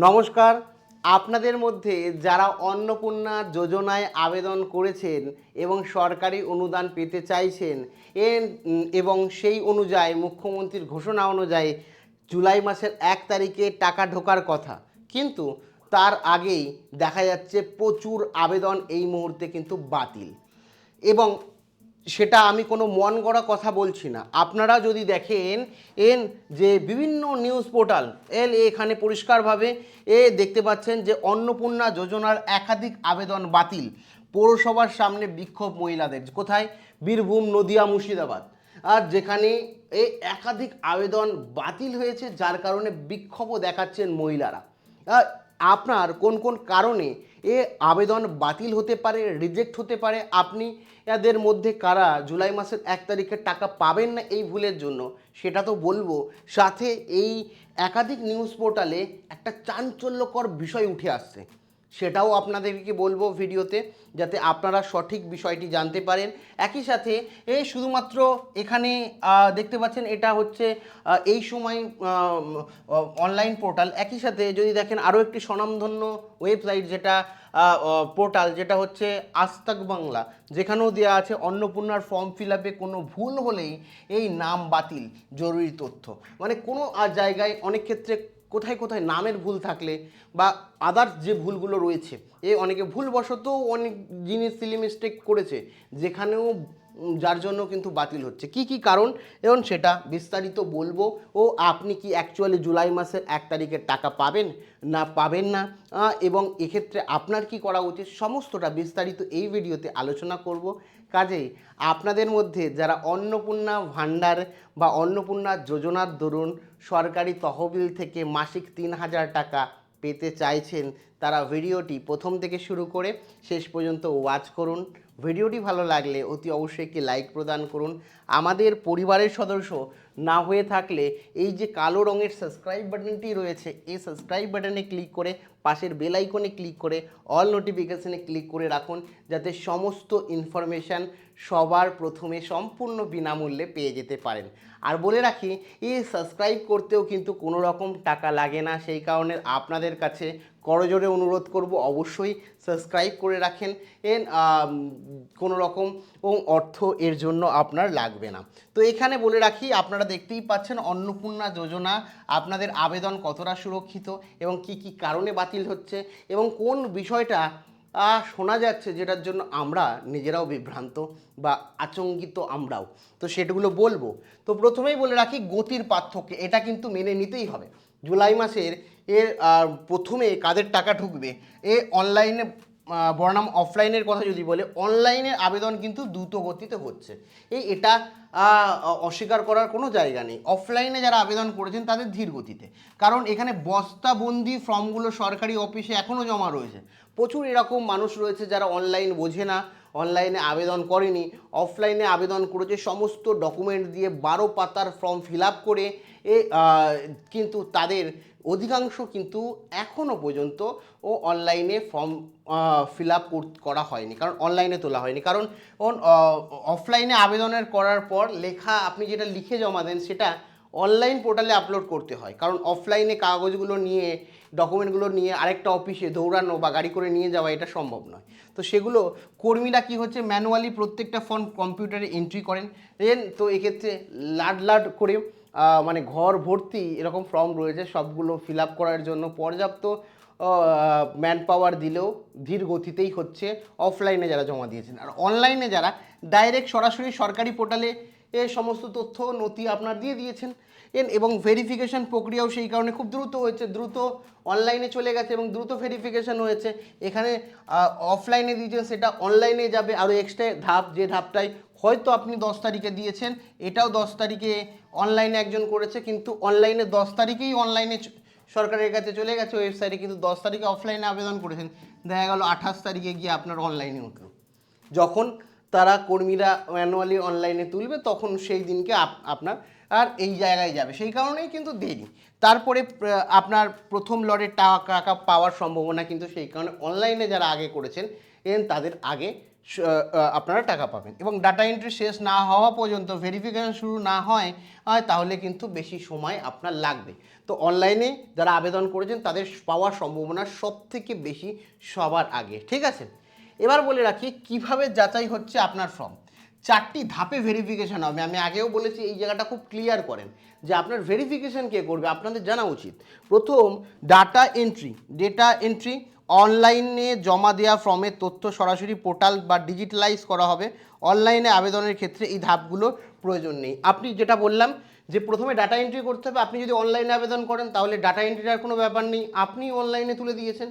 নমস্কার। আপনাদের মধ্যে যারা অন্নপূর্ণা যোজনায় আবেদন করেছেন এবং সরকারি অনুদান পেতে চাইছেন এবং সেই অনুযায়ী মুখ্যমন্ত্রীর ঘোষণা অনুযায়ী জুলাই মাসের 1 তারিখে টাকা ঢোকার কথা, কিন্তু তার আগেই দেখা যাচ্ছে প্রচুর আবেদন এই মুহূর্তে কিন্তু বাতিল। এবং সেটা আমি কোনো মন গড়া কথা বলছি না। আপনারা যদি দেখেন যে বিভিন্ন নিউজ পোর্টাল এখানে পরিষ্কারভাবে দেখতে পাচ্ছেন যে অন্নপূর্ণা যোজনার একাধিক আবেদন বাতিল। পৌরসভার সামনে বিক্ষোভ মহিলাদের, কোথায়? বীরভূম, নদিয়া, মুর্শিদাবাদ। আর যেখানে একাধিক আবেদন বাতিল হয়েছে, যার কারণে বিক্ষোভও দেখাচ্ছেন মহিলারা। আপনার কোন কোন কারণে আবেদন বাতিল হতে পারে, রিজেক্ট হতে পারে, আপনি এদের মধ্যে কারা জুলাই মাসের 1 তারিখে টাকা পাবেন না এই ভুলের জন্য, সেটা তো বলবো। সাথে এই একাধিক নিউজ পোর্টালে একটা চাঞ্চল্যকর বিষয় উঠে আসছে, সেটাও আপনাদেরকে বলবো ভিডিওতে, যাতে আপনারা সঠিক বিষয়টি জানতে পারেন। একই সাথে শুধুমাত্র এখানে দেখতে পাচ্ছেন এটা হচ্ছে এই সময় অনলাইন পোর্টাল। একই সাথে যদি দেখেন আরও একটি স্বনামধন্য ওয়েবসাইট, যেটা পোর্টাল, যেটা হচ্ছে আজ তাক বাংলা, যেখানেও দেওয়া আছে অন্নপূর্ণার ফর্ম ফিল আপে কোনো ভুল হলেই এই নাম বাতিল, জরুরি তথ্য। মানে কোনো জায়গায় অনেক ক্ষেত্রে কোথায় কোথায় নামের ভুল থাকলে বা আদার্স যে ভুলগুলো রয়েছে, অনেকে ভুলবশত অনেক জিনিস সিলি মিস্টেক করেছে, যেখানেও যার জন্য কিন্তু বাতিল হচ্ছে। কি কি কারণ এবং সেটা বিস্তারিত বলবো। ও আপনি কি অ্যাকচুয়ালি জুলাই মাসের 1 তারিখের টাকা পাবেন না পাবেন না, এবং এক্ষেত্রে আপনার কি করা উচিত, সমস্তটা বিস্তারিত এই ভিডিওতে আলোচনা করব। কাজেই আপনাদের মধ্যে যারা অন্নপূর্ণা ভাণ্ডার বা অন্নপূর্ণা যোজনার দরুন সরকারি তহবিল থেকে মাসিক 3,000 টাকা পেতে চাইছেন, তারা ভিডিওটি প্রথম থেকে শুরু করে শেষ পর্যন্ত ওয়াচ করুন। ভিডিওটি ভালো লাগলে অতি অবশ্যই একটি লাইক প্রদান করুন। আমাদের পরিবারের সদস্য না হয়ে থাকলে এই যে কালো রঙের সাবস্ক্রাইব বাটনটি রয়েছে, এই সাবস্ক্রাইব বাটনে ক্লিক করে পাশের বেল আইকনে ক্লিক করে অল নোটিফিকেশনে ক্লিক করে রাখুন, যাতে সমস্ত ইনফরমেশান সবার প্রথমে সম্পূর্ণ বিনামূল্যে পেয়ে যেতে পারেন। আর বলে রাখি, এই সাবস্ক্রাইব করতেও কিন্তু কোনো রকম টাকা লাগে না, সেই কারণে আপনাদের কাছে করজোড়ে অনুরোধ করব অবশ্যই সাবস্ক্রাইব করে রাখেন। কোনো রকম অর্থ এর জন্য আপনার লাগবে না। তো এখানে বলে রাখি, আপনারা দেখতেই পাচ্ছেন অন্নপূর্ণা যোজনা আপনাদের আবেদন কতটা সুরক্ষিত এবং কি কি কারণে বাতিল হচ্ছে এবং কোন বিষয়টা শোনা যাচ্ছে যেটার জন্য আমরা নিজেরাও বিভ্রান্ত বা আতঙ্কিত আমরাও, তো সেটাগুলো বলবো। তো প্রথমেই বলে রাখি গতির পার্থক্য, এটা কিন্তু মেনে নিতেই হবে। জুলাই মাসের প্রথমে কাদের টাকা ঢুকবে, অনলাইনে বনাম অফলাইনের কথা যদি বলে, অনলাইনের আবেদন কিন্তু দ্রুত গতিতে হচ্ছে, এটা অস্বীকার করার কোনো জায়গা নেই। অফলাইনে যারা আবেদন করেছেন তাদের ধীর গতিতে, কারণ এখানে বস্তাবন্দি ফর্মগুলো সরকারি অফিসে এখনও জমা রয়েছে। প্রচুর এরকম মানুষ রয়েছে যারা অনলাইন বোঝে না, অনলাইনে আবেদন করেনি, অফলাইনে আবেদন করেছে, সমস্ত ডকুমেন্ট দিয়ে 12 পাতার ফর্ম ফিল আপ করে, কিন্তু তাদের অধিকাংশ কিন্তু এখনও পর্যন্ত অনলাইনে ফর্ম ফিল আপ করা হয়নি, কারণ অনলাইনে তোলা হয়নি। কারণ অফলাইনে আবেদনের করার পর লেখা, আপনি যেটা লিখে জমা দেন সেটা অনলাইন পোর্টালে আপলোড করতে হয়, কারণ অফলাইনে কাগজগুলো নিয়ে, ডকুমেন্টগুলো নিয়ে আরেকটা অফিসে দৌড়ানো বা গাড়ি করে নিয়ে যাওয়া এটা সম্ভব নয়। তো সেগুলো কর্মীরা কি হচ্ছে, ম্যানুয়ালি প্রত্যেকটা ফর্ম কম্পিউটারে এন্ট্রি করেন। তো এক্ষেত্রে লাড করে মানে ঘর ভর্তি এরকম ফর্ম রয়েছে, সবগুলো ফিল আপ করার জন্য পর্যাপ্ত ম্যান পাওয়ার দিলেও ধীর গতিতেই হচ্ছে অফলাইনে যারা জমা দিয়েছেন। আর অনলাইনে যারা ডাইরেক্ট সরাসরি সরকারি পোর্টালে সমস্ত তথ্য নথি আপনার দিয়ে দিয়েছেন, এবং ভেরিফিকেশন প্রক্রিয়াও সেই কারণে খুব দ্রুত হয়েছে, দ্রুত অনলাইনে চলে গেছে এবং দ্রুত ভেরিফিকেশন হয়েছে। এখানে অফলাইনে দিয়েছেন সেটা অনলাইনে যাবে আরও এক্সট্রা ধাপ, যে ধাপটাই হয়তো আপনি 10 তারিখে দিয়েছেন, এটাও 10 তারিখে অনলাইনে একজন করেছে, কিন্তু অনলাইনে 10 তারিখেই অনলাইনে সরকারের কাছে চলে গেছে ওয়েবসাইটে, কিন্তু 10 তারিখে অফলাইনে আবেদন করেছেন, দেখা গেল 28 তারিখে গিয়ে আপনার অনলাইনে উঠলো। যখন তারা কর্মীরা ম্যানুয়ালি অনলাইনে তুলবে তখন সেই দিনকে আপনার আর এই জায়গায় যাবে, সেই কারণেই কিন্তু দেরি। তারপরে আপনার প্রথম লটের টাকা পাওয়ার সম্ভাবনা কিন্তু সেই কারণে অনলাইনে যারা আগে করেছেন তাদের আগে আপনারা টাকা পাবেন। এবং ডাটা এন্ট্রি শেষ না হওয়া পর্যন্ত, ভেরিফিকেশন শুরু না হয় তাহলে কিন্তু বেশি সময় আপনার লাগবে। তো অনলাইনে যারা আবেদন করেছেন তাদের পাওয়ার সম্ভাবনা সব থেকে বেশি সবার আগে। ঠিক আছে, এবার বলে রাখি কিভাবে যাচাই হচ্ছে আপনার ফর্ম। 4টি ধাপে ভেরিফিকেশন হবে। আমি আগেও বলেছি, এই জায়গাটা খুব ক্লিয়ার করেন যে আপনার ভেরিফিকেশন কে করবে আপনাদের জানা উচিত। প্রথম ডেটা এন্ট্রি অনলাইনে জমা দেওয়া ফর্মের তথ্য সরাসরি পোর্টাল বা ডিজিটালাইজ করা হবে। অনলাইনে আবেদনের ক্ষেত্রে এই ধাপগুলোর প্রয়োজন নেই। আপনি যেটা বললাম যে প্রথমে ডাটা এন্ট্রি করতে হবে, আপনি যদি অনলাইনে আবেদন করেন তাহলে ডাটা এন্ট্রির কোনো ব্যাপার নেই, আপনি অনলাইনে তুলে দিয়েছেন।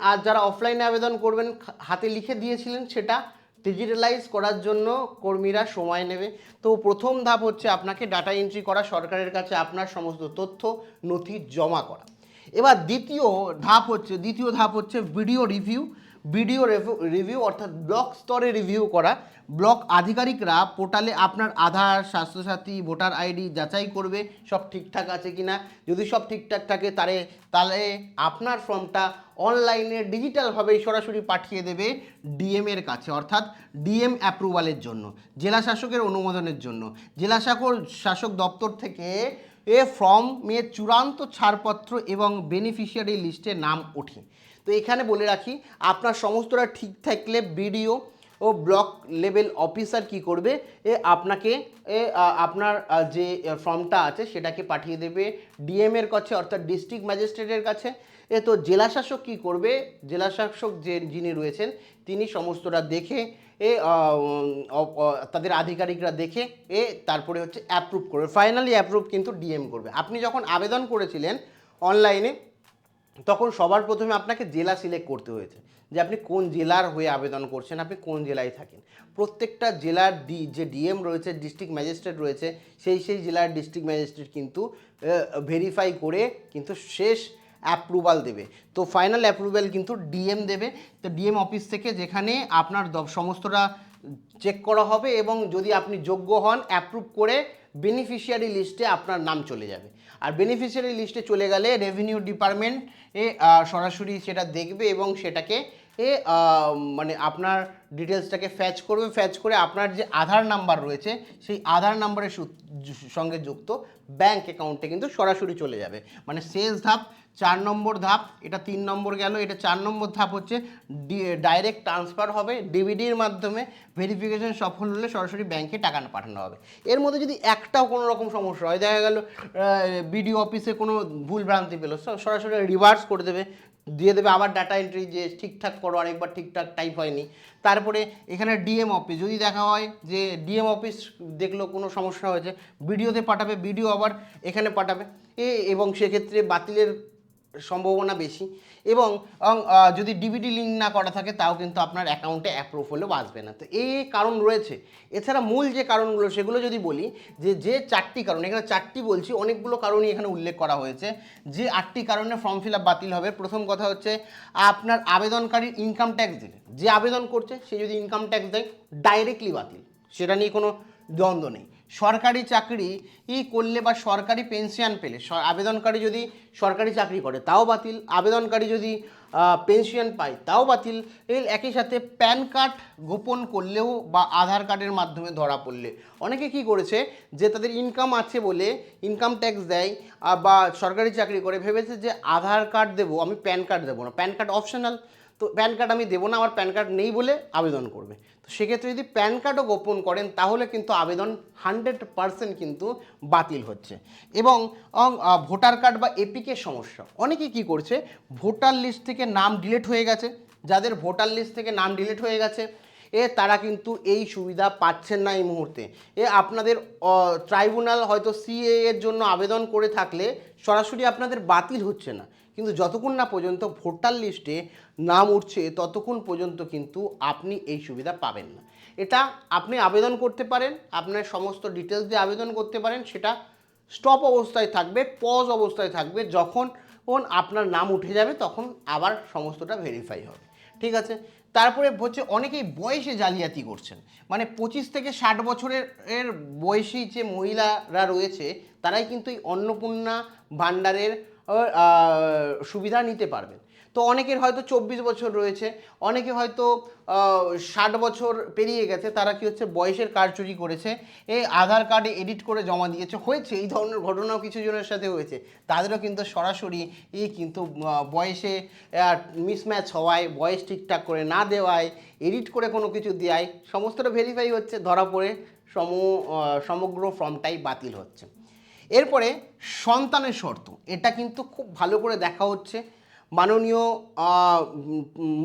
আর যারা অফলাইনে আবেদন করবেন, হাতে লিখে দিয়েছিলেন, সেটা ডিজিটালাইজ করার জন্য কর্মীরা সময় নেবে। তো প্রথম ধাপ হচ্ছে আপনাকে ডাটা এন্ট্রি করা, সরকারের কাছে আপনার সমস্ত তথ্য নথি জমা করা। এবার দ্বিতীয় ধাপ হচ্ছে ভিডিও রিভিউ অর্থাৎ ব্লক স্তরে রিভিউ করা। ব্লক আধিকারিকরা পোর্টালে আপনার আধার, স্বাস্থ্যসাথী, ভোটার আইডি যাচাই করবে সব ঠিকঠাক আছে কিনা। যদি সব ঠিকঠাক থাকে তাহলে আপনার ফর্মটা অনলাইনে ডিজিটালভাবে সরাসরি পাঠিয়ে দেবে ডিএম এর কাছে, অর্থাৎ ডিএম অ্যাপ্রুভালের জন্য, জেলা শাসকের অনুমোদনের জন্য। জেলা শাসক দপ্তর থেকে ফর্মের চূড়ান্ত ছাড়পত্র এবং বেনিফিশিয়ারি লিস্টে নাম ওঠে। তো এখানে বলে রাখি, আপনার সমস্তটা ঠিক থাকলে বিডিও ও ব্লক লেভেল অফিসার কি করবে, আপনাকে আপনার যে ফর্মটা আছে সেটাকে পাঠিয়ে দেবে ডিএম এর কাছে, অর্থাৎ ডিস্ট্রিক্ট ম্যাজিস্ট্রেটের কাছে। তো জেলাশাসক কি করবে, জেলাশাসক যিনি রয়েছেন তিনি সমস্তটা দেখে তাদের আধিকারিকরা দেখে তারপরে হচ্ছে অ্যাপ্রুভ করবে। ফাইনালি অ্যাপ্রুভ কিন্তু ডিএম করবে। আপনি যখন আবেদন করেছিলেন অনলাইনে তখন সবার প্রথমে আপনাকে জেলা সিলেক্ট করতে হয়েছে, যে আপনি কোন জেলার হয়ে আবেদন করছেন, আপনি কোন জেলায় থাকেন। প্রত্যেকটা জেলার যে ডিএম রয়েছে, ডিস্ট্রিক্ট ম্যাজিস্ট্রেট রয়েছে, সেই জেলার ডিস্ট্রিক্ট ম্যাজিস্ট্রেট কিন্তু ভেরিফাই করে কিন্তু শেষ অ্যাপ্রুভাল দেবে। তো ফাইনাল অ্যাপ্রুভাল কিন্তু ডিএম দেবে। তো ডিএম অফিস থেকে যেখানে আপনার সমস্তটা চেক করা হবে এবং যদি আপনি যোগ্য হন অ্যাপ্রুভ করে বেনিফিশিয়ারি লিস্টে আপনার নাম চলে যাবে। আর বেনিফিশিয়ারি লিস্টে চলে গেলে রেভিনিউ ডিপার্টমেন্ট সরাসরি সেটা দেখবে এবং সেটাকে মানে আপনার ডিটেলসটাকে ফ্যাচ করে আপনার যে আধার নাম্বার রয়েছে সেই আধার নাম্বারের সঙ্গে যুক্ত ব্যাঙ্ক অ্যাকাউন্টে কিন্তু সরাসরি চলে যাবে। মানে শেষ ধাপ 4 নম্বর ধাপ, এটা 3 নম্বর গেল, এটা 4 নম্বর ধাপ হচ্ছে ডাইরেক্ট ট্রান্সফার হবে ডিবিডির মাধ্যমে। ভেরিফিকেশন সফল হলে সরাসরি ব্যাংকে টাকা পাঠানো হবে। এর মধ্যে যদি একটাও কোনো রকম সমস্যা হয়, দেখা গেল বিডিও অফিসে কোনো ভুল ভ্রান্তি পেলো, সরাসরি রিভার্স করে দিয়ে দেবে আবার ডাটা এন্ট্রি যে ঠিকঠাক করো, আরেকবার ঠিকঠাক টাইপ হয়নি। তারপরে এখানে ডিএম অফিস যদি দেখা হয় যে ডিএম অফিস দেখলো কোনো সমস্যা হয়েছে, বিডিওতে পাঠাবে, বিডিও আবার এখানে পাঠাবে এবং সেক্ষেত্রে বাতিলের সম্ভাবনা বেশি। এবং যদি ডিবিডি লিঙ্ক না করা থাকে তাও কিন্তু আপনার অ্যাকাউন্টে অ্যাপ্রুভ হলেও আসবে না। তো এই কারণ রয়েছে। এছাড়া মূল যে কারণগুলো সেগুলো যদি বলি, যে 4টি কারণ, এখানে 4টি বলছি, অনেকগুলো কারণই এখানে উল্লেখ করা হয়েছে যে 8টি কারণে ফর্ম ফিল আপ বাতিল হবে। প্রথম কথা হচ্ছে আপনার আবেদনকারীর ইনকাম ট্যাক্স দিলে, যে আবেদন করছে সে যদি ইনকাম ট্যাক্স দেয় ডাইরেক্টলি বাতিল, সেটা নিয়ে কোনো দ্বন্দ্ব নেই। সরকারি চাকরি করলে বা সরকারি পেনশন পেলে, আবেদনকারী যদি সরকারি চাকরি করে তাও বাতিল, আবেদনকারী যদি পেনশন পায় তাও বাতিল। একই সাথে প্যান কার্ড গোপন করলেও বা আধার কার্ডের মাধ্যমে ধরা পড়লে, অনেকে কি করেছে যে তাদের ইনকাম আছে বলে ইনকাম ট্যাক্স দেয় বা সরকারি চাকরি করে, ভেবেছে যে আধার কার্ড দেবো আমি, প্যান কার্ড দেবো না, প্যান কার্ড অপশনাল, তো প্যান কার্ড আমি দেবো না, আমার প্যান কার্ড নেই বলে আবেদন করবে। তো সেক্ষেত্রে যদি প্যান কার্ডও গোপন করেন তাহলে কিন্তু আবেদন 100% কিন্তু বাতিল হচ্ছে। এবং ভোটার কার্ড বা এপিকে সমস্যা, অনেকে কি করছে ভোটার লিস্ট থেকে নাম ডিলিট হয়ে গেছে, যাদের ভোটার লিস্ট থেকে নাম ডিলিট হয়ে গেছে তারা কিন্তু এই সুবিধা পাচ্ছেন না এই মুহূর্তে। আপনাদের ট্রাইব্যুনাল হয়তো সিএ এর জন্য আবেদন করে থাকলে সরাসরি আপনাদের বাতিল হচ্ছে না, কিন্তু যতক্ষণ না পর্যন্ত ভোটার লিস্টে নাম উঠছে ততক্ষণ পর্যন্ত কিন্তু আপনি এই সুবিধা পাবেন না। এটা আপনি আবেদন করতে পারেন, আপনার সমস্ত ডিটেলস দিয়ে আবেদন করতে পারেন, সেটা স্টপ অবস্থায় থাকবে, পজ অবস্থায় থাকবে, যখন আপনার নাম উঠে যাবে তখন আবার সমস্তটা ভেরিফাই হবে। ঠিক আছে। তারপরে হচ্ছে অনেকেই বয়সে জালিয়াতি করছেন, মানে 25 থেকে 60 বছরের বয়সী যে মহিলারা রয়েছে তারাই কিন্তু এই অন্নপূর্ণা ভাণ্ডারের সুবিধা নিতে পারবেন। তো অনেকের হয়তো 24 বছর রয়েছে, অনেকে হয়তো 60 বছর পেরিয়ে গেছে, তারা কি হচ্ছে বয়সের কার্ড চুরি করেছে, এই আধার কার্ডে এডিট করে জমা দিয়েছে, হয়েছে এই ধরনের ঘটনাও কিছু জনের সাথে হয়েছে। তাদেরও কিন্তু সরাসরি এই কিন্তু বয়সে মিসম্যাচ হওয়ায়, বয়স ঠিকঠাক করে না দেওয়ায়, এডিট করে কোনো কিছু দেওয়ায় সমস্তটা ভেরিফাই হচ্ছে, ধরা পড়ে সমগ্র ফর্মটাই বাতিল হচ্ছে। এরপরে সন্তানের শর্ত, এটা কিন্তু খুব ভালো করে দেখা হচ্ছে। মাননীয়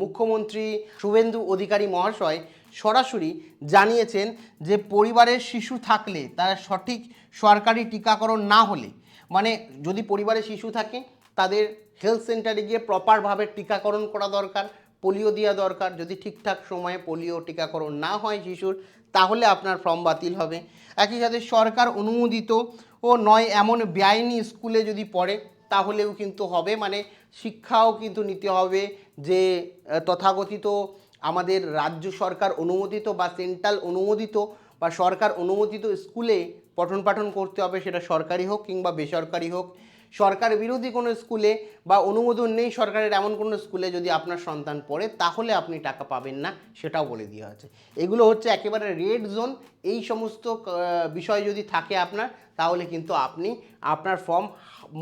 মুখ্যমন্ত্রী শুভেন্দু অধিকারী মহাশয় সরাসরি জানিয়েছেন যে পরিবারের শিশু থাকলে তারা সঠিক সরকারি টিকাকরণ না হলে, মানে যদি পরিবারে শিশু থাকে তাদের হেলথ সেন্টারে গিয়ে প্রপারভাবে টিকাকরণ করা দরকার, পোলিও দেওয়া দরকার। যদি ঠিকঠাক সময়ে পোলিও টিকাকরণ না হয় শিশুর, তাহলে আপনার ফর্ম বাতিল হবে। একই সাথে সরকার অনুমোদিত ও নয় এমন বেআইনি স্কুলে যদি পড়ে তাহলেও কিন্তু হবে, মানে শিক্ষাও কিন্তু নিতে হবে যে তথাকথিত আমাদের রাজ্য সরকার অনুমোদিত বা সেন্ট্রাল অনুমোদিত বা সরকার অনুমোদিত স্কুলে পঠন পাঠন করতে হবে, সেটা সরকারি হোক কিংবা বেসরকারি হোক। সরকার বিরোধী কোনো স্কুলে বা অনুমোদন নেই সরকারের এমন কোনো স্কুলে যদি আপনার সন্তান পড়ে তাহলে আপনি টাকা পাবেন না, সেটাও বলে দেওয়া আছে। এগুলো হচ্ছে একেবারে রেড জোন। এই সমস্ত বিষয় যদি থাকে আপনার, তাহলে কিন্তু আপনি আপনার ফর্ম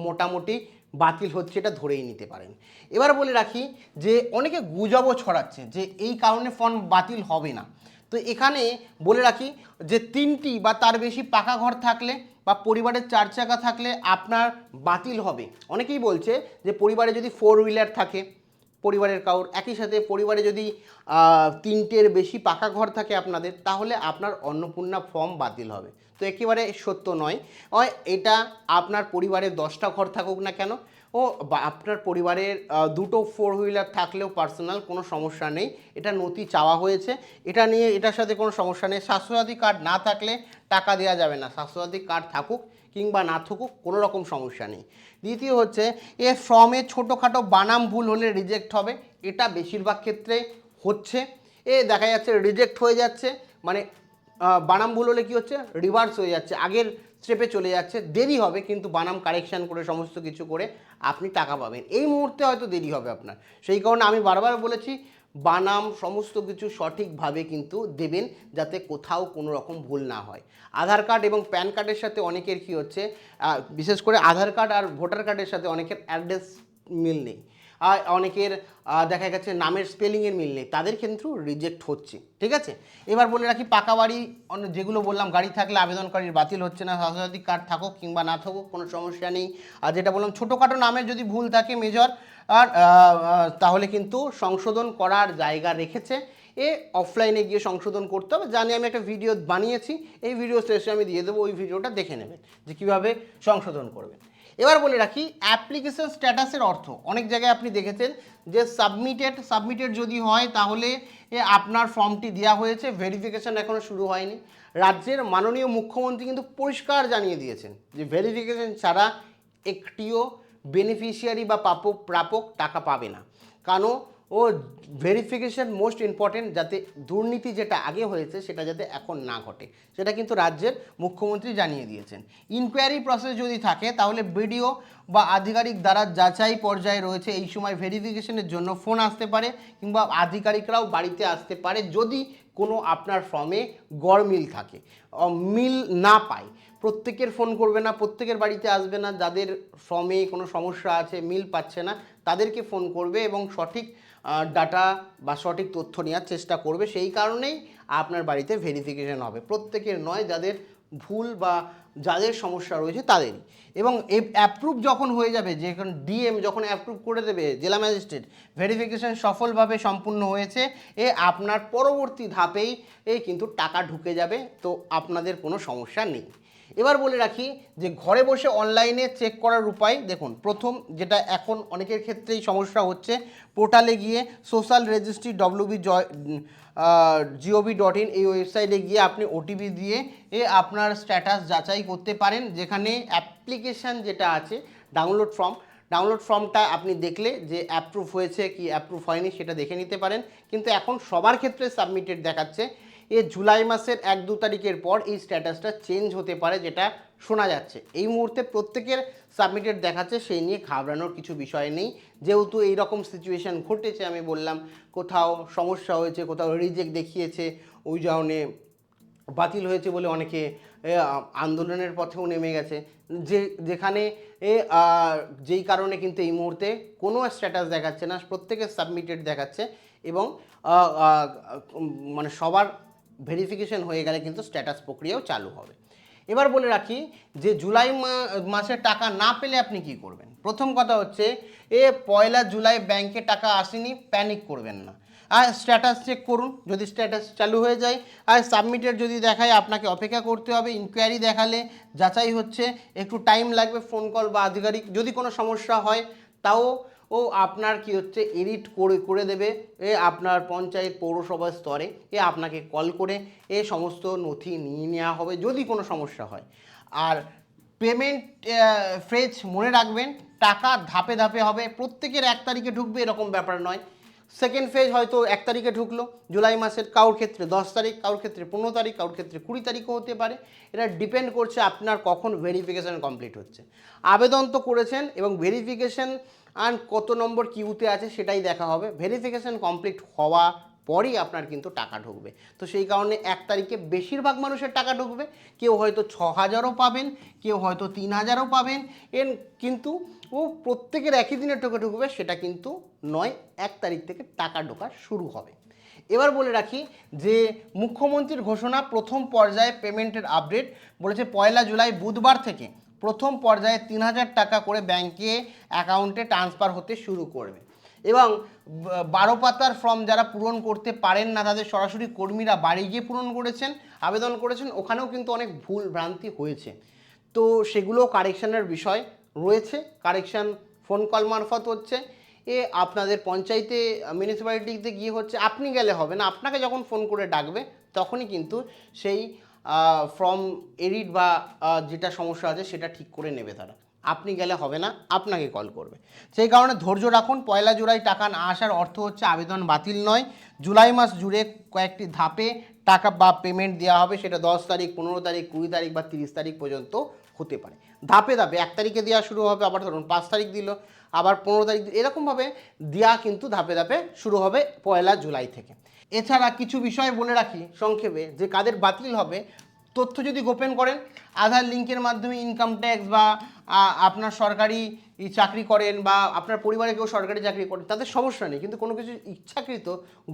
মোটামুটি বাতিল হচ্ছে, এটা ধরেই নিতে পারেন। এবার বলে রাখি যে অনেকে গুজবও ছড়াচ্ছে যে এই কারণে ফর্ম বাতিল হবে না। তো এখানে বলে রাখি যে 3টি বা তার বেশি পাকা ঘর থাকলে বা পরিবারের 4 চাকা থাকলে আপনার বাতিল হবে। অনেকেই বলছে যে পরিবারে যদি 4 হুইলার থাকে পরিবারের কারোর, একই সাথে পরিবারে যদি 3টের বেশি পাকা ঘর থাকে আপনাদের, তাহলে আপনার অন্নপূর্ণা ফর্ম বাতিল হবে। তো একেবারে সত্য নয়। এটা আপনার পরিবারে 10টা ঘর থাকুক না কেন, ও আপনার পরিবারের 2টো 4 হুইলার থাকলেও পার্সোনাল কোনো সমস্যা নেই, এটা নথি চাওয়া হয়েছে, এটা নিয়ে এটার সাথে কোনো সমস্যা নেই। স্বাস্থ্যসাথী কার্ড না থাকলে টাকা দেওয়া যাবে না, স্বাস্থ্যসাথী কার্ড থাকুক কিংবা না থাকুক কোনো রকম সমস্যা নেই। দ্বিতীয় হচ্ছে এ ফর্মে ছোটোখাটো বানাম ভুল হলে রিজেক্ট হবে, এটা বেশিরভাগ ক্ষেত্রে হচ্ছে। দেখা যাচ্ছে রিজেক্ট হয়ে যাচ্ছে, মানে বানাম ভুল হলে কী হচ্ছে, রিভার্স হয়ে যাচ্ছে, আগের স্টেপে চলে যাচ্ছে, দেরি হবে কিন্তু বানাম কারেকশান করে সমস্ত কিছু করে আপনি টাকা পাবেন। এই মুহূর্তে হয়তো দেরি হবে আপনার, সেই কারণে আমি বারবার বলেছি বানাম সমস্ত কিছু সঠিকভাবে কিন্তু দেবেন, যাতে কোথাও কোনো রকম ভুল না হয়। আধার কার্ড এবং প্যান কার্ডের সাথে অনেকের কী হচ্ছে, বিশেষ করে আধার কার্ড আর ভোটার কার্ডের সাথে অনেকের অ্যাড্রেস মিল নেই, আর অনেকের দেখা গেছে নামের স্পেলিংয়ের মিল নেই, তাদের ক্ষেত্রেও রিজেক্ট হচ্ছে। ঠিক আছে, এবার বলে রাখি পাকা বাড়ি যেগুলো বললাম, গাড়ি থাকলে আবেদনকারীর বাতিল হচ্ছে না, স্বাস্থ্যসাথী কার্ড থাকুক কিংবা না থাকুক কোনো সমস্যা নেই। আর যেটা বললাম ছোটোখাটো নামের যদি ভুল থাকে মেজর, আর তাহলে কিন্তু সংশোধন করার জায়গা রেখেছে, অফলাইনে গিয়ে সংশোধন করতে হবে। জানি আমি একটা ভিডিও বানিয়েছি, এই ভিডিও শেষে আমি দিয়ে দেবো, ওই ভিডিওটা দেখে নেবেন যে কীভাবে সংশোধন করবেন। এবার বলে রাখি অ্যাপ্লিকেশন স্ট্যাটাসের অর্থ, অনেক জায়গায় আপনি দেখেছেন যে সাবমিটেড যদি হয় তাহলে আপনার ফর্মটি দেওয়া হয়েছে, ভেরিফিকেশান এখনও শুরু হয়নি। রাজ্যের মাননীয় মুখ্যমন্ত্রী কিন্তু পরিষ্কার জানিয়ে দিয়েছেন যে ভেরিফিকেশান ছাড়া একটিও বেনিফিশিয়ারি বা প্রাপক টাকা পাবে না। কারণ ভেরিফিকেশান মোস্ট ইম্পর্টেন্ট, যাতে দুর্নীতি যেটা আগে হয়েছে সেটা যাতে এখন না ঘটে, সেটা কিন্তু রাজ্যের মুখ্যমন্ত্রী জানিয়ে দিয়েছেন। ইনকোয়ারি প্রসেস যদি থাকে তাহলে বিডিও বা আধিকারিক দ্বারা যাচাই পর্যায়ে রয়েছে, এই সময় ভেরিফিকেশনের জন্য ফোন আসতে পারে কিংবা আধিকারিকরাও বাড়িতে আসতে পারে যদি কোনো আপনার ফর্মে গড়মিল থাকে, মিল না পায়। প্রত্যেকের ফোন করবে না, প্রত্যেকের বাড়িতে আসবে না, যাদের ফর্মে কোনো সমস্যা আছে মিল পাচ্ছে না তাদেরকে ফোন করবে এবং সঠিক ডাটা বা সঠিক তথ্য নেওয়ার চেষ্টা করবে। সেই কারণেই আপনার বাড়িতে ভেরিফিকেশন হবে, প্রত্যেকের নয়, যাদের ভুল বা যাদের সমস্যা রয়েছে তাদেরই। এবং অ্যাপ্রুভ যখন হয়ে যাবে, যে এখন ডিএম যখন অ্যাপ্রুভ করে দেবে জেলা ম্যাজিস্ট্রেট, ভেরিফিকেশন সফলভাবে সম্পূর্ণ হয়েছে, আপনার পরবর্তী ধাপেই কিন্তু টাকা ঢুকে যাবে, তো আপনাদের কোনো সমস্যা নেই। এবার বলে রাখি যে ঘরে বসে অনলাইনে চেক করার উপায় দেখুন। প্রথম যেটা এখন অনেকের ক্ষেত্রেই সমস্যা হচ্ছে, পোর্টালে গিয়ে সোশ্যাল রেজিস্ট্রি www.gov.in এই ওয়েবসাইটে গিয়ে আপনি ওটিপি দিয়ে আপনার স্ট্যাটাস যাচাই করতে পারেন, যেখানে অ্যাপ্লিকেশান যেটা আছে ডাউনলোড ফর্মটা আপনি দেখলে যে অ্যাপ্রুভ হয়েছে কি অ্যাপ্রুভ হয়নি সেটা দেখে নিতে পারেন। কিন্তু এখন সবার ক্ষেত্রে সাবমিটেড দেখাচ্ছে, জুলাই মাসের 1-2 তারিখের পর এই স্ট্যাটাসটা চেঞ্জ হতে পারে, যেটা শোনা যাচ্ছে। এই মুহূর্তে প্রত্যেকের সাবমিটেড দেখাচ্ছে, সেই নিয়ে ঘাবড়ানোর কিছু বিষয় নেই। যেহেতু এইরকম সিচুয়েশান ঘটেছে, আমি বললাম কোথাও সমস্যা হয়েছে, কোথাও রিজেক্ট দেখিয়েছে, ওই কারণে বাতিল হয়েছে বলে অনেকে আন্দোলনের পথেও নেমে গেছে, যেখানে যেই কারণে কিন্তু এই মুহূর্তে কোনো স্ট্যাটাস দেখাচ্ছে না, প্রত্যেকের সাবমিটেড দেখাচ্ছে। এবং মানে সবার ভেরিফিকেশন হয়ে গেলে কিন্তু স্ট্যাটাস প্রক্রিয়াও চালু হবে। এবার বলে রাখি যে জুলাই মাসে টাকা না পেলে আপনি কি করবেন। প্রথম কথা হচ্ছে, 1 জুলাই ব্যাংকে টাকা আসেনি, প্যানিক করবেন না। আর স্ট্যাটাস চেক করুন, যদি স্ট্যাটাস চালু হয়ে যায় আর সাবমিটেড যদি দেখায়, আপনাকে অপেক্ষা করতে হবে। ইনকোয়ারি দেখালে যাচাই হচ্ছে, একটু টাইম লাগবে, ফোন কল বা আধিকারিক যদি কোনো সমস্যা হয় তাও আপনার কি হচ্ছে এডিট করে দেবে আপনার পঞ্চায়েত পৌরসভা স্তরে, আপনাকে কল করে সমস্ত নথি নিয়ে নেওয়া হবে যদি কোনো সমস্যা হয়। আর পেমেন্ট ফেজ মনে রাখবেন, টাকা ধাপে ধাপে হবে, প্রত্যেকের 1 তারিখে ঢুকবে এরকম ব্যাপার নয়। সেকেন্ড ফেজ হয়তো 1 তারিখে ঢুকলো জুলাই মাসের, কারোর ক্ষেত্রে 10 তারিখ, কারোর ক্ষেত্রে 15 তারিখ, কারোর ক্ষেত্রে 20 তারিখও হতে পারে। এটা ডিপেন্ড করছে আপনার কখন ভেরিফিকেশান কমপ্লিট হচ্ছে। আবেদন তো করেছেন এবং ভেরিফিকেশান আর কত নম্বর কিউতে আছে সেটাই দেখা হবে। ভেরিফিকেশান কমপ্লিট হওয়া পরই আপনার কিন্তু টাকা ঢুকবে। তো সেই কারণে 1 তারিখে বেশিরভাগ মানুষের টাকা ঢুকবে। কেউ হয়তো 6,000ও পাবেন, কেউ হয়তো 3,000ও পাবেন। কিন্তু প্রত্যেকের একই দিনে টাকা ঢুকবে সেটা কিন্তু নয়, 1 তারিখ থেকে টাকা ঢোকা শুরু হবে। এবার বলে রাখি যে মুখ্যমন্ত্রীর ঘোষণা, প্রথম পর্যায়ে পেমেন্টের আপডেট বলেছে 1 জুলাই বুধবার থেকে প্রথম পর্যায়ে 3,000 টাকা করে ব্যাংকে অ্যাকাউন্টে ট্রান্সফার হতে শুরু করবে। এবং 12 পাতার ফর্ম যারা পূরণ করতে পারেন না, তাদের সরাসরি কর্মীরা বাড়ি গিয়ে পূরণ করেছেন, আবেদন করেছেন, ওখানেও কিন্তু অনেক ভুল ভ্রান্তি হয়েছে। তো সেগুলো কারেকশানের বিষয় রয়েছে, কারেকশান ফোন কল মারফত হচ্ছে। আপনাদের পঞ্চায়েতে মিউনিসিপ্যালিটিতে গিয়ে হচ্ছে, আপনি গেলে হবে না, আপনাকে যখন ফোন করে ডাকবে তখনই কিন্তু সেই ফর্ম এডিট বা যেটা সমস্যা আছে সেটা ঠিক করে নেবে তারা। আপনি গেলে হবে না, আপনাকে কল করবে। সেই কারণে ধৈর্য রাখুন। 1 জুলাই টাকা না আসার অর্থ হচ্ছে আবেদন বাতিল নয়। জুলাই মাস জুড়ে কয়েকটি ধাপে টাকা বা পেমেন্ট দেওয়া হবে, সেটা 10 তারিখ, 15 তারিখ, 20 তারিখ বা 30 তারিখ পর্যন্ত হতে পারে। ধাপে ধাপে 1 তারিখে দেওয়া শুরু হবে, আবার ধরুন 5 তারিখ দিল, আবার 15 তারিখ, এরকমভাবে দেওয়া কিন্তু ধাপে ধাপে শুরু হবে 1 জুলাই থেকে। এছাড়া কিছু বিষয় বলে রাখি সংক্ষেপে, যে কাদের বাতিল হবে। তথ্য যদি গোপন করেন, আধার লিঙ্কের মাধ্যমে ইনকাম ট্যাক্স বা আপনার সরকারি চাকরি করেন বা আপনার পরিবারে কেউ সরকারি চাকরি করেন, তাদের সমস্যা নেই। কিন্তু কোনো কিছু ইচ্ছাকৃত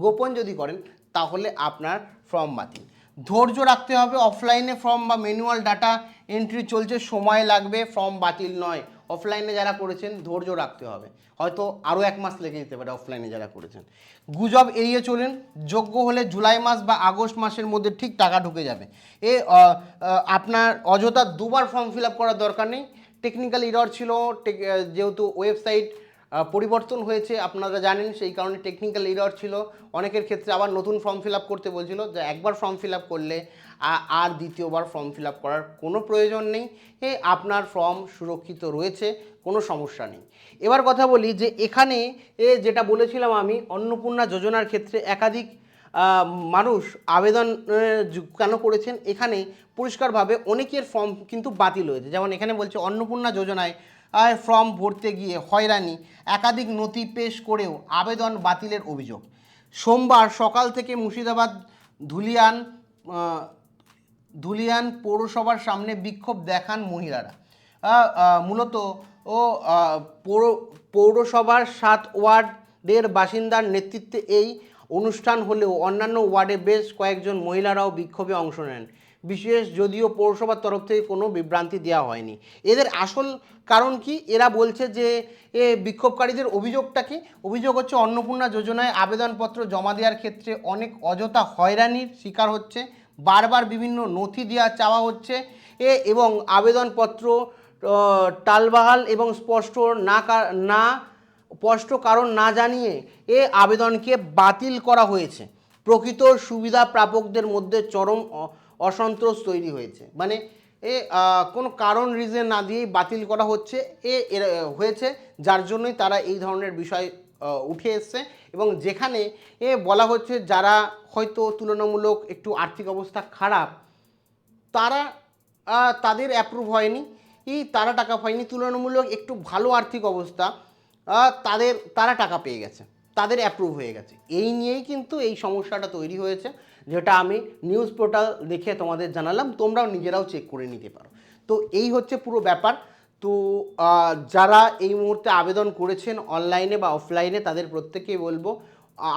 গোপন যদি করেন তাহলে আপনার ফর্ম বাতিল। ধৈর্য রাখতে হবে। অফলাইনে ফর্ম বা ম্যানুয়াল ডাটা এন্ট্রি চলছে, সময় লাগবে, ফর্ম বাতিল নয়। অফলাইনে যারা করেছেন ধৈর্য রাখতে হবে, হয়তো আরও 1 মাস লেগে যেতে পারে অফলাইনে যারা করেছেন। গুজব এড়িয়ে চলুন, যোগ্য হলে জুলাই মাস বা আগস্ট মাসের মধ্যে ঠিক টাকা ঢুকে যাবে। আপনার অযথা 2বার ফর্ম ফিল আপ করার দরকার নেই। টেকনিক্যাল এরর ছিল, যেহেতু ওয়েবসাইট পরিবর্তন হয়েছে আপনারা জানেন, সেই কারণে টেকনিক্যাল এরর ছিল। অনেকের ক্ষেত্রে আবার নতুন ফর্ম ফিল আপ করতে বলছিল, যে একবার ফর্ম ফিল আপ করলে আর দ্বিতীয়বার ফর্ম ফিল আপ করার কোনো প্রয়োজন নেই। আপনার ফর্ম সুরক্ষিত রয়েছে, কোনো সমস্যা নেই। এবার কথা বলি যে এখানে যেটা বলেছিলাম আমি, অন্নপূর্ণা যোজনার ক্ষেত্রে একাধিক মানুষ আবেদন কেন করেছেন, এখানে পরিষ্কারভাবে অনেকের ফর্ম কিন্তু বাতিল হয়েছে। যেমন এখানে বলছে অন্নপূর্ণা যোজনায় ফর্ম ভরতে গিয়ে হয়রানি, একাধিক নথি পেশ করেও আবেদন বাতিলের অভিযোগ। সোমবার সকাল থেকে মুর্শিদাবাদ ধুলিয়ান পৌরসভার সামনে বিক্ষোভ দেখান মহিলারা। মূলত পৌরসভার 7 ওয়ার্ডের বাসিন্দার নেতৃত্বে এই অনুষ্ঠান হলেও অন্যান্য ওয়ার্ডে বেশ কয়েকজন মহিলারাও বিক্ষোভে অংশ নেন। বিশেষ যদিও পৌরসভার তরফ থেকে কোনো বিভ্রান্তি দেওয়া হয়নি। এদের আসল কারণ কি? এরা বলছে যে বিক্ষোভকারীদের অভিযোগটা কি? অভিযোগ হচ্ছে অন্নপূর্ণা যোজনায় আবেদনপত্র জমা দেওয়ার ক্ষেত্রে অনেক অযথা হয়রানির শিকার হচ্ছে, বারবার বিভিন্ন নথি দেওয়া চাওয়া হচ্ছে এবং আবেদনপত্র টালবাহাল এবং স্পষ্ট কারণ না জানিয়ে আবেদনকে বাতিল করা হয়েছে। প্রকৃত সুবিধা প্রাপকদের মধ্যে চরম অসন্তোষ তৈরি হয়েছে। মানে কোনো কারণ রিজন না দিয়েই বাতিল করা হয়েছে, যার জন্যই তারা এই ধরনের বিষয় উঠে এসছে। এবং যেখানে বলা হচ্ছে যারা হয়তো তুলনামূলক একটু আর্থিক অবস্থা খারাপ, তারা তাদের অ্যাপ্রুভ হয়নি, তারা টাকা পায়নি। তুলনামূলক একটু ভালো আর্থিক অবস্থা, তারা টাকা পেয়ে গেছে, তাদের অ্যাপ্রুভ হয়ে গেছে। এই নিয়েই কিন্তু এই সমস্যাটা তৈরি হয়েছে, যেটা আমি নিউজ পোর্টাল দেখে তোমাদের জানালাম, তোমরাও নিজেরাও চেক করে নিতে পারো। তো এই হচ্ছে পুরো ব্যাপার। তো যারা এই মুহূর্তে আবেদন করেছেন অনলাইনে বা অফলাইনে, তাদের প্রত্যেকেই বলবো,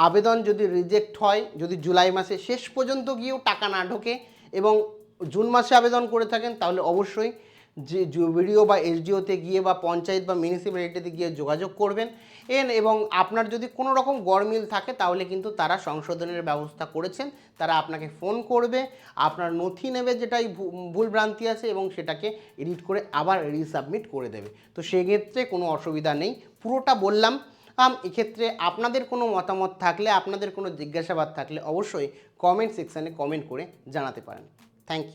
আবেদন যদি রিজেক্ট হয়, যদি জুলাই মাসে শেষ পর্যন্ত গিয়েও টাকা না ঢোকে এবং জুন মাসে আবেদন করে থাকেন, তাহলে অবশ্যই যে বিডিও বা এসডিওতে গিয়ে বা পঞ্চায়েত বা মিউনিসিপ্যালিটিতে গিয়ে যোগাযোগ করবেন। এবং আপনার যদি কোনো রকম গরমিল থাকে, তাহলে কিন্তু তারা সংশোধনের ব্যবস্থা করেছেন, তারা আপনাকে ফোন করবে, আপনার নথি নেবে যেটাই ভুল ভ্রান্তি আছে, এবং সেটাকে এডিট করে আবার রিসাবমিট করে দেবে। তো সেক্ষেত্রে কোনো অসুবিধা নেই, পুরোটা বললাম। এক্ষেত্রে আপনাদের কোনো মতামত থাকলে, আপনাদের কোনো জিজ্ঞাসাবাদ থাকলে অবশ্যই কমেন্ট সেকশানে কমেন্ট করে জানাতে পারেন। Thank you.